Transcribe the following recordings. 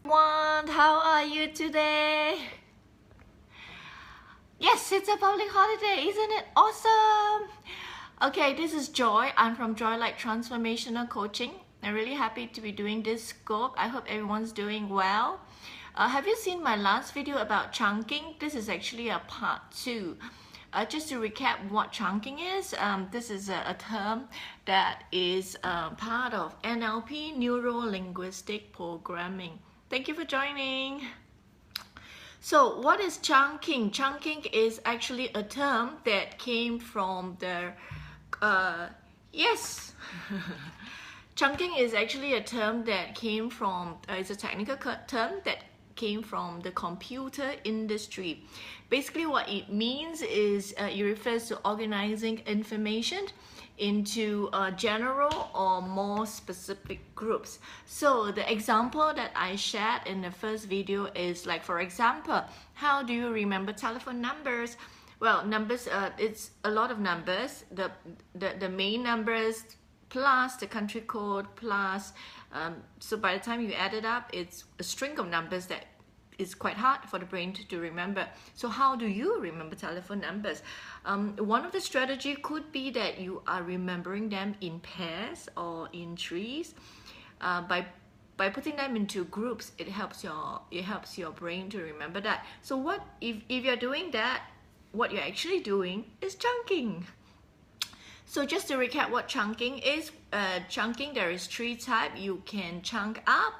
Everyone, how are you today? Yes, it's a public holiday, isn't it awesome? Okay, this is Joy. I'm from Joylight Transformational Coaching. I'm really happy to be doing this scope. I hope everyone's doing well. Have you seen my last video about chunking? This is actually a part 2. Just to recap what chunking is, this is a term that is part of NLP, Neuro-Linguistic Programming. Thank you for joining. So what is chunking? Chunking is actually a term that came from the, yes, chunking is actually a term that came from, it's a technical term that came from the computer industry. Basically what it means is it refers to organizing information into general or more specific groups. So the example that I shared in the first video is like, for example, how do you remember telephone numbers? Well, numbers, it's a lot of numbers. The main numbers plus the country code plus, so by the time you add it up, it's a string of numbers that is quite hard for the brain to remember. So how do you remember telephone numbers? One of the strategy could be that you are remembering them in pairs or in trees. By putting them into groups, it helps your brain to remember that. So what if you're doing that, what you're actually doing is chunking. So just to recap what chunking is, chunking, there is 3 types. You can chunk up,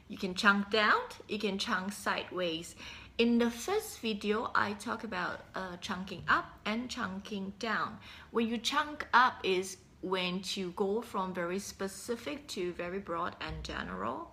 you can chunk down, you can chunk sideways. In the first video, I talk about chunking up and chunking down. When you chunk up is when you go from very specific to very broad and general.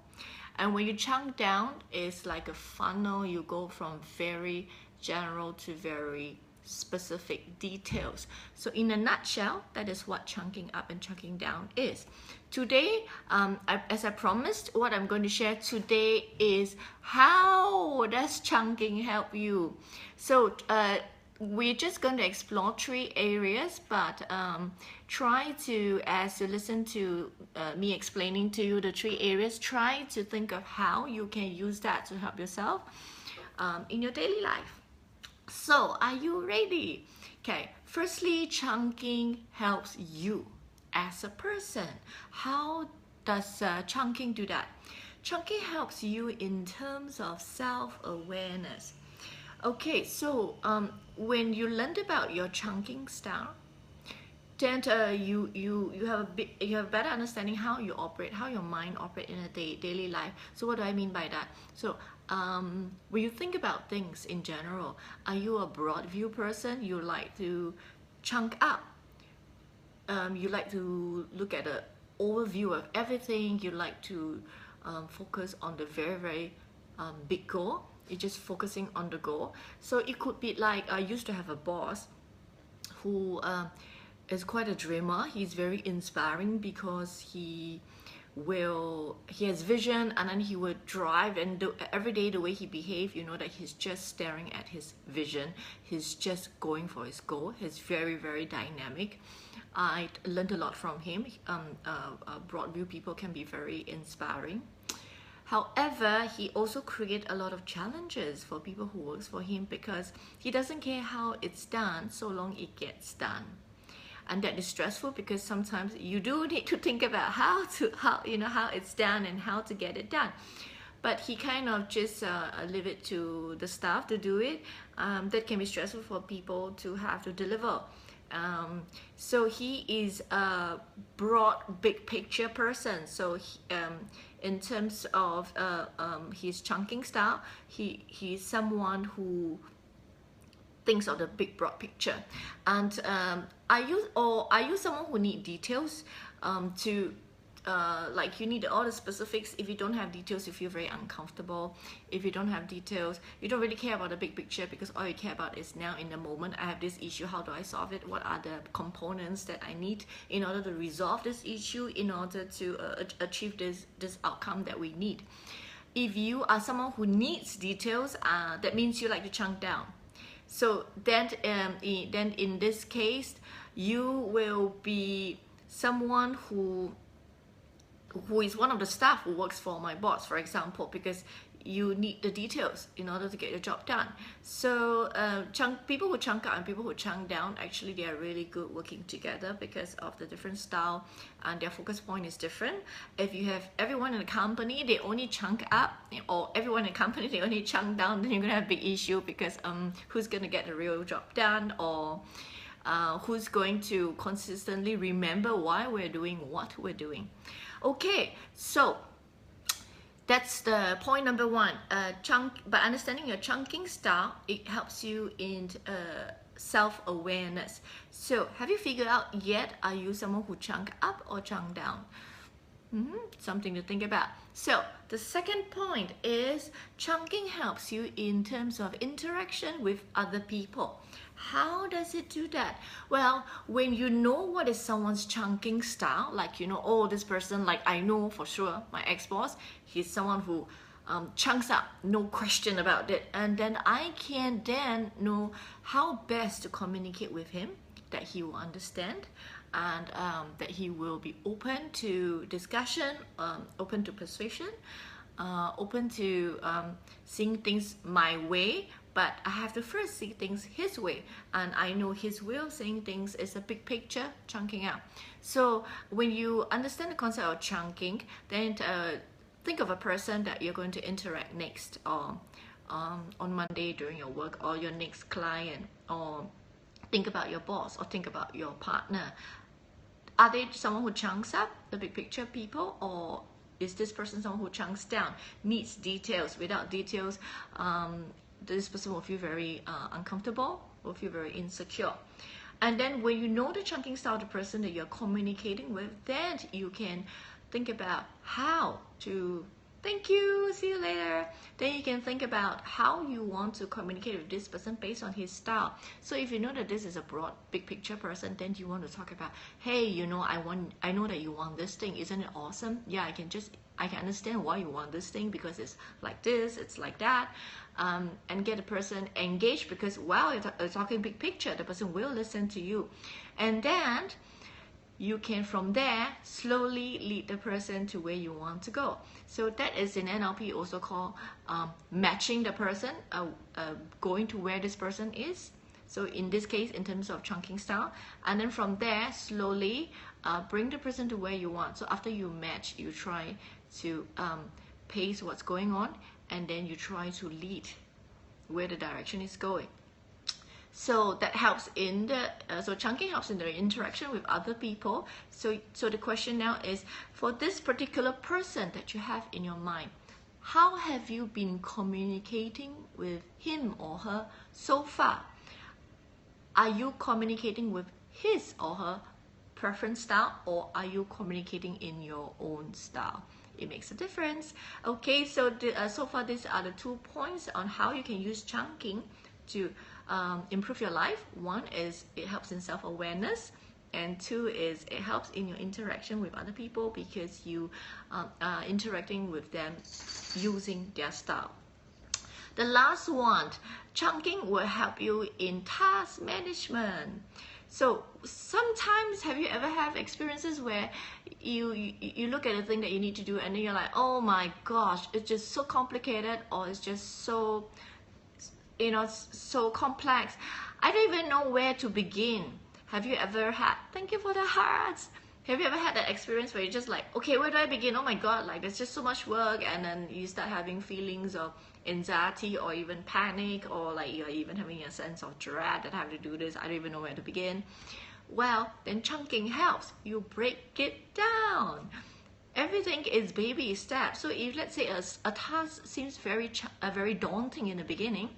And when you chunk down, it's like a funnel. You go from very general to very specific details. So in a nutshell, that is what chunking up and chunking down is. Today, as I promised, what I'm going to share today is how does chunking help you. So we're just going to explore 3 areas, but try to, as you listen to me explaining to you the 3 areas, try to think of how you can use that to help yourself in your daily life. So, are you ready? Okay, firstly, chunking helps you as a person. How does chunking do that? Chunking helps you in terms of self-awareness. Okay, so when you learned about your chunking style, then you have a better understanding how you operate, how your mind operates in a daily life. So what do I mean by that? So when you think about things in general, are you a broad view person? You like to chunk up. You like to look at an overview of everything. You like to focus on the very big goal. You're just focusing on the goal. So it could be like, I used to have a boss who is quite a dreamer. He's very inspiring because he has vision, and then he would drive, and every day the way he behaves, you know that he's just staring at his vision. He's just going for his goal. He's very dynamic. I learned a lot from him. Broad view people can be very inspiring. However, he also creates a lot of challenges for people who works for him, because he doesn't care how it's done so long it gets done. And that is stressful, because sometimes you do need to think about how it's done and how to get it done. But he kind of just leave it to the staff to do it. That can be stressful for people to have to deliver. So he is a broad, big picture person. So in terms of his chunking style, he's someone who thinks of the big broad picture. And are you someone who need details like you need all the specifics? If you don't have details, you feel very uncomfortable. If you don't have details, you don't really care about the big picture, because all you care about is now in the moment. I have this issue, how do I solve it? What are the components that I need in order to resolve this issue, in order to achieve this outcome that we need? If you are someone who needs details, that means you like to chunk down. So then in this case, you will be someone who who is one of the staff who works for my boss, for example, because you need the details in order to get your job done. So people who chunk up and people who chunk down, actually they are really good working together because of the different style and their focus point is different. If you have everyone in the company, they only chunk up, or everyone in the company, they only chunk down, then you're gonna have a big issue because who's gonna get the real job done, or who's going to consistently remember why we're doing what we're doing. Okay, so that's the point number one. By understanding your chunking style, it helps you in self-awareness. So have you figured out yet, are you someone who chunk up or chunk down? Something to think about. So the second point is chunking helps you in terms of interaction with other people. How does it do that? Well, when you know what is someone's chunking style, like, you know, oh, this person, like I know for sure, my ex-boss, he's someone who chunks up, no question about it. And then I can then know how best to communicate with him, that he will understand, and that he will be open to discussion, open to persuasion, open to seeing things my way. But I have to first see things his way, and I know his way of seeing things is a big picture, chunking out. So when you understand the concept of chunking, then think of a person that you're going to interact next, or on Monday during your work, or your next client, or think about your boss, or think about your partner. Are they someone who chunks up, the big picture people, or is this person someone who chunks down, needs details? Without details, this person will feel very uncomfortable, will feel very insecure. And then when you know the chunking style of the person that you're communicating with, then you can think about how to, thank you, see you later. Then you can think about how you want to communicate with this person based on his style. So if you know that this is a broad, big picture person, then you want to talk about, hey, you know, I know that you want this thing. Isn't it awesome? Yeah, I can understand why you want this thing, because it's like this, it's like that. And get the person engaged, because while you're talking big picture, the person will listen to you. And then you can from there slowly lead the person to where you want to go. So that is in NLP also called matching the person, going to where this person is. So in this case, in terms of chunking style, and then from there slowly bring the person to where you want. So after you match, you try to pace what's going on, and then you try to lead where the direction is going. So that helps in the so chunking helps in the interaction with other people. So the question now is, for this particular person that you have in your mind, how have you been communicating with him or her so far? Are you communicating with his or her preference style, or are you communicating in your own style? It makes a difference. Okay, so so far these are the 2 points on how you can use chunking to improve your life. One is it helps in self-awareness, and 2 is it helps in your interaction with other people, because you are interacting with them using their style. The last one, chunking will help you in task management. So sometimes, have you ever had experiences where you look at a thing that you need to do, and then you're like, oh my gosh, it's just so complicated, or it's just so, you know, so complex. I don't even know where to begin. Have you ever had, thank you for the hearts. Have you ever had that experience where you're just like, okay, where do I begin? Oh my God, like there's just so much work, and then you start having feelings of anxiety or even panic, or like you're even having a sense of dread that I have to do this, I don't even know where to begin. Well, then chunking helps. You break it down. Everything is baby steps. So if let's say a task seems very daunting in the beginning,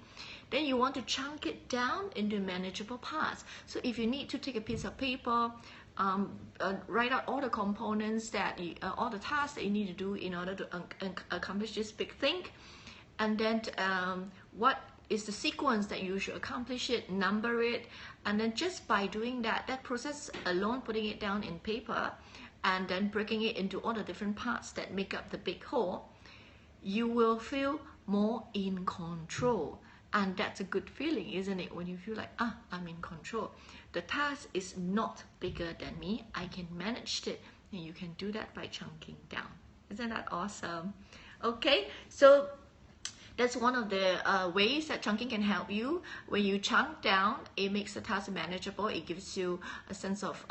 then you want to chunk it down into manageable parts. So if you need to take a piece of paper, write out all the components all the tasks that you need to do in order to accomplish this big thing, and then what is the sequence that you should accomplish it, number it, and then just by doing that process alone, putting it down in paper, and then breaking it into all the different parts that make up the big whole, you will feel more in control. And that's a good feeling, isn't it? When you feel like, I'm in control. The task is not bigger than me. I can manage it. And you can do that by chunking down. Isn't that awesome? Okay, so that's one of the ways that chunking can help you. When you chunk down, it makes the task manageable. It gives you a sense of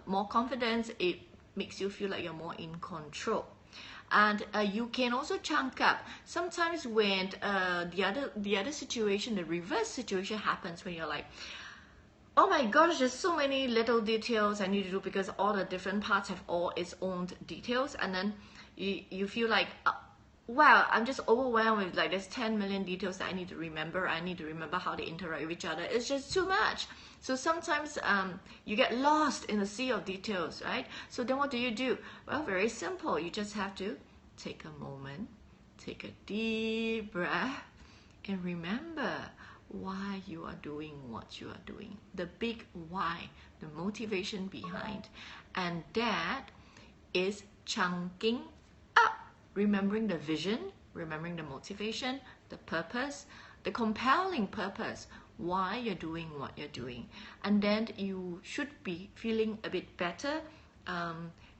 more confidence. It makes you feel like you're more in control. And you can also chunk up. Sometimes when the other situation, the reverse situation happens, when you're like, oh my gosh, there's so many little details I need to do, because all the different parts have all its own details, and then you feel like, wow, I'm just overwhelmed with, like, there's 10 million details that I need to remember. I need to remember how they interact with each other. It's just too much. So sometimes you get lost in the sea of details, right? So then what do? Well, very simple. You just have to take a moment, take a deep breath, and remember why you are doing what you are doing. The big why, the motivation behind. And that is chunking up. Remembering the vision, remembering the motivation, the purpose, the compelling purpose, why you're doing what you're doing. And then you should be feeling a bit better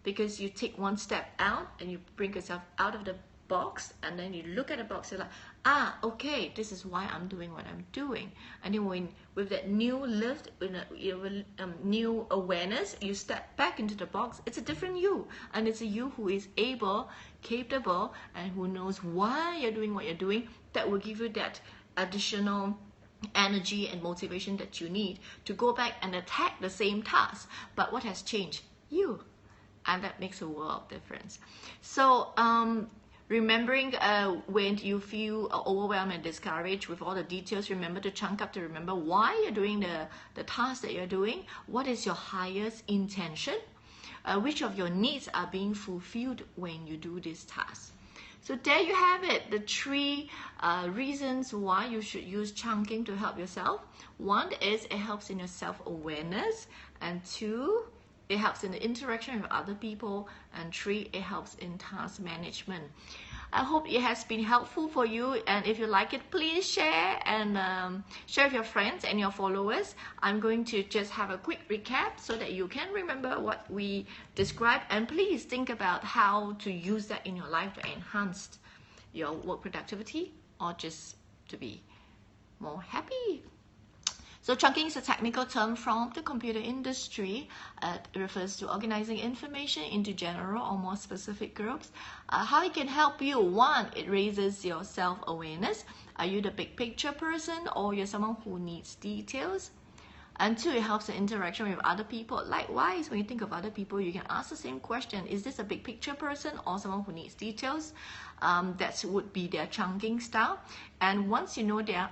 because you take one step out and you bring yourself out of the box, and then you look at the box, you're like, okay, this is why I'm doing what I'm doing. And then with that new lift, with new awareness, you step back into the box. It's a different you, and it's a you who is able, capable, and who knows why you're doing what you're doing. That will give you that additional energy and motivation that you need to go back and attack the same task. But what has changed? You. And that makes a world of difference. So remembering when you feel overwhelmed and discouraged with all the details, remember to chunk up, to remember why you're doing the task that you're doing. What is your highest intention? Which of your needs are being fulfilled when you do this task? So there you have it, the 3 reasons why you should use chunking to help yourself. 1 is it helps in your self-awareness, and 2, it helps in the interaction with other people, and 3, it helps in task management. I hope it has been helpful for you, and if you like it, please share and share with your friends and your followers. I'm going to just have a quick recap so that you can remember what we described, and please think about how to use that in your life to enhance your work productivity or just to be more happy. So chunking is a technical term from the computer industry. It refers to organizing information into general or more specific groups. How it can help you? 1, it raises your self-awareness. Are you the big picture person, or you're someone who needs details? And 2, it helps the interaction with other people. Likewise, when you think of other people, you can ask the same question. Is this a big picture person or someone who needs details? That would be their chunking style. And once you know their,